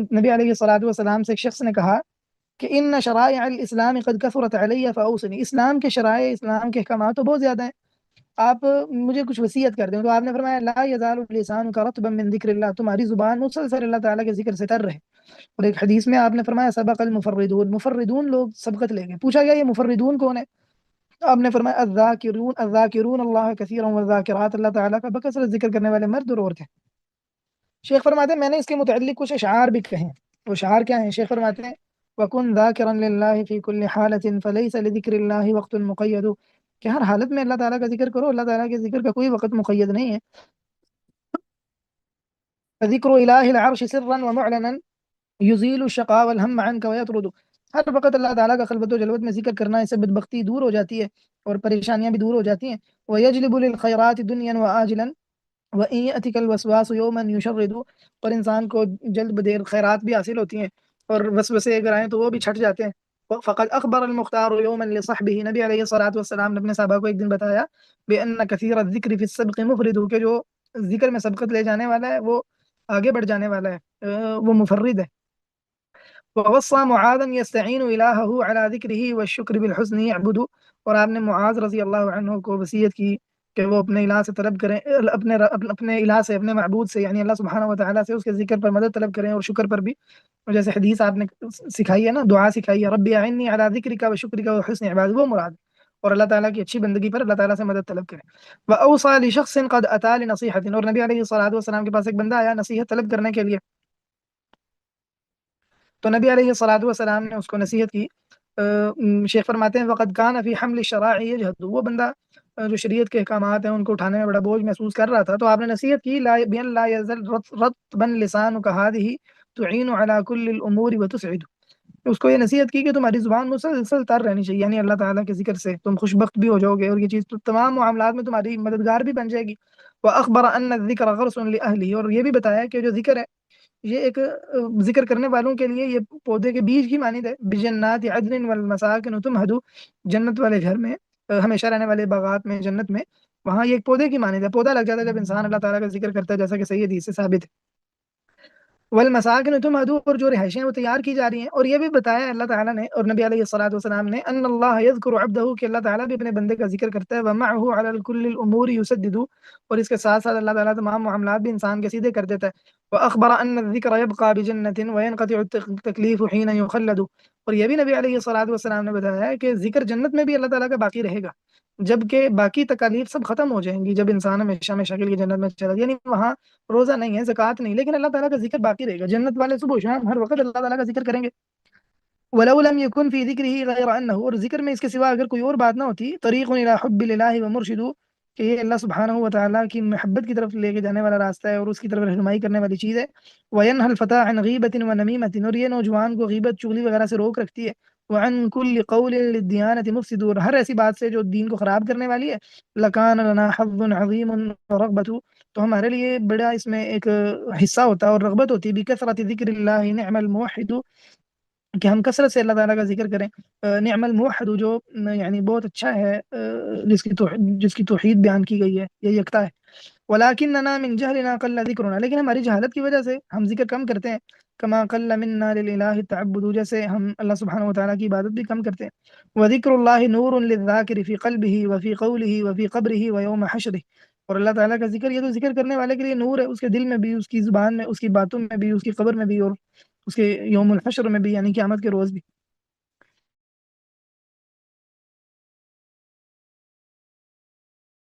نبی علیہ الصلوۃ والسلام سے ایک شخص نے کہا کہ ان شرائع الاسلام قد کثرت علی فاوصنی، اسلام کے شرائع، اسلام کے احکامات تو بہت زیادہ ہیں، آپ مجھے کچھ وصیت کر دیں۔ تو آپ نے فرمایا لا یزال لسانک رطبا من ذکر اللہ، تمہاری زبان مسلسل اللہ تعالیٰ کے ذکر سے تر رہے۔ اور ایک حدیث میں آپ نے فرمایا سبق المفردون، مفردون لوگ سبقت لے گئے۔ پوچھا گیا یہ مفردون کون ہے؟ آپ نے فرمایا الذاکرون اللہ کثیرا والذاکرات، اللہ تعالیٰ کا بکثرت ذکر کرنے والے مرد اور عورتیں۔ شیخ فرماتے ہیں میں نے اس کے متعلق کچھ اشعار بھی کہے ہیں۔ وہ اشعار کیا ہیں؟ شیخ فرماتے ہیں وَكُن ذَاكِرًا لِلَّهِ فِي كُلِّ حَالَةٍ فَلَيْسَ لِذِكْرِ اللَّهِ وَقْتٌ مُقَيَّدٌ، کہ ہر حالت میں اللہ تعالیٰ کا ذکر کرو، اللہ تعالیٰ کے ذکر کا کوئی وقت مقید نہیں ہے۔ فذکر الہ العرش سرا ومعلنا یزیل الشقاء والہم عنک ویطرد، ہر وقت اللہ تعالیٰ کا خلوت و جلوت میں ذکر کرنا، اس سے بدبختی دور ہو جاتی ہے اور پریشانیاں بھی دور ہو جاتی ہیں۔ ویجلب للخیرات دنیا وآجلا وَإِن يَأْتِكَ الْوَسْوَاسُ يَوْمًا يُشَرِّدُ، اور انسان کو جلد بدیر خیرات بھی حاصل ہوتی ہیں اور وسوسے اگر آئیں تو وہ بھی چھٹ جاتے ہیں۔ فقد اخبر المختار يوما لصحبه، نبی علیہ الصلوۃ والسلام نے اپنے صحابہ کو ایک دن بتایا بان کثیر الذکر فی السبق مفرد، کہ جو ذکر میں سبقت لے جانے والا ہے وہ آگے بڑھ جانے والا ہے، وہ مفرد ہے۔ ووصى معاذا يستعين الهه على ذکره والشکر بالحسن يعبد، اور آپ نے معاذ رضی اللہ عنہ کو وصیت کی کہ وہ اپنے الہ سے طلب کریں، اپنے الہ سے، اپنے معبود سے، یعنی اللہ سبحانہ و تعالیٰ سے اس کے ذکر پر مدد طلب کریں اور شکر پر بھی۔ اور جیسے حدیث آپ نے سکھائی ہے نا، دعا سکھائی ہے ربی اعنی علی ذکرک و شکرک و حسن عبادت، وہ مراد، اور اللہ تعالیٰ کی اچھی بندگی پر اللہ تعالیٰ سے مدد طلب کریں۔ وأوصى لشخص قد أتى لنصيحة، اور نبی علیہ الصلوۃ والسلام کے پاس ایک بندہ آیا نصیحت طلب کرنے کے لیے، تو نبی علیہ الصلوۃ والسلام نے اس کو نصیحت کی۔ شیخ فرماتے ہیں وقد کان فی حمل الشرائع یجہد، وہ بندہ جو شریعت کے احکامات ہیں ان کو اٹھانے میں بڑا بوجھ محسوس کر رہا تھا، تو آپ نے نصیحت کی بین لا یزل رطبا لسانک هذه تعین علی کل الامور وتسعد، اس کو یہ نصیحت کی کہ تمہاری زبان مسلسل تر رہنی چاہیے، یعنی اللہ تعالیٰ کے ذکر سے تم خوش بخت بھی ہو جاؤ گے اور یہ چیز تمام معاملات میں تمہاری مددگار بھی بن جائے گی۔ وأخبر ان الذکر غرس لأہلہ، اور یہ بھی بتایا کہ جو ذکر ہے یہ ایک ذکر کرنے والوں کے لیے یہ پودے کے بیج کی مانند ہے۔ بجنات عدن والمساکن تمہد، جنت والے گھر میں، ہمیشہ رہنے والے باغات میں، جنت میں، وہاں یہ ایک پودے کی مانند ہے، پودا لگ جاتا ہے جب انسان اللہ تعالیٰ کا ذکر کرتا ہے، جیسا کہ صحیح حدیث سے ثابت ہے۔ والمساکن تمہد، اور جو رہائشیں وہ تیار کی جا رہی ہیں، اور یہ بھی بتایا اللہ تعالیٰ نے اور نبی علیہ الصلوۃ والسلام نے ان اللہ یذکر عبدہ، کہ اللہ تعالیٰ بھی اپنے بندے کا ذکر کرتا ہے، ومعہ علی کل الامور یسدد، اور اس کے ساتھ ساتھ اللہ تعالیٰ تمام معاملات بھی انسان کے سیدھے کر دیتا ہے۔ واخبر ان الذکر یبقى بجنۃ وینقطع التکلیف حین یخلد، اور یہ بھی نبی علیہ الصلوۃ والسلام نے بتایا ہے کہ ذکر جنت میں بھی اللہ تعالیٰ کا باقی رہے گا، جبکہ باقی تکالیف سب ختم ہو جائیں گی جب انسان ہمیشہ ہمیشہ کے لیے جنت میں چلا جائے، یعنی وہاں روزہ نہیں ہے، زکوٰۃ نہیں، لیکن اللہ تعالیٰ کا ذکر باقی رہے گا، جنت والے صبح و شام ہر وقت اللہ تعالیٰ کا ذکر کریں گے۔ ولو لم يكن في ذکرہ غیر انہ، اور ذکر میں اس کے سوا اگر کوئی اور بات نہ ہوتی، طریق الی حب الہ ومرشد، کہ یہ اللہ سبحانہ و تعالیٰ کی محبت کی طرف لے کے جانے والا راستہ ہے اور اس کی طرف رہنمائی کرنے والی چیز ہے۔ وینہى الفتى عن غیبۃ ونمیمۃ، اور یہ نوجوان کو غیبت، چغلی وغیرہ سے روک رکھتی ہے۔ وعن كل قول للدیانۃ مفسد، اور ہر ایسی بات سے جو دین کو خراب کرنے والی ہے۔ لکان لنا حظ عظیم ورغبۃ، تو ہمارے لیے بڑا اس میں ایک حصہ ہوتا ہے اور رغبت ہوتی ہے، بکثرت ذکر اللہ نعم الموحد، کہ ہم کثرت سے اللہ تعالیٰ کا ذکر کریں۔ نعم الموحد، جو یعنی بہت اچھا ہے، جس کی توحید بیان کی گئی ہے، یہ یکتا ہے۔ ولکننا من جہلنا قل ذکرنا، لیکن ہماری جہالت کی وجہ سے ہم ذکر کم کرتے ہیں۔ کما قل منا للہ التعبد، جیسے ہم اللہ سبحانہ و تعالیٰ کی عبادت بھی کم کرتے ہیں۔ وذکر اللہ نور للذاکر فی قلبہ وفی قولہ وفی قبرہ ویوم حشرہ، اور اللہ تعالیٰ کا ذکر، یہ تو ذکر کرنے والے کے لیے نور ہے، اس کے دل میں بھی، اس کی زبان میں، اس کی باتوں میں بھی، اس کی قبر میں بھی، اور اس کے یوم الحشر میں بھی، یعنی قیامت کے روز بھی۔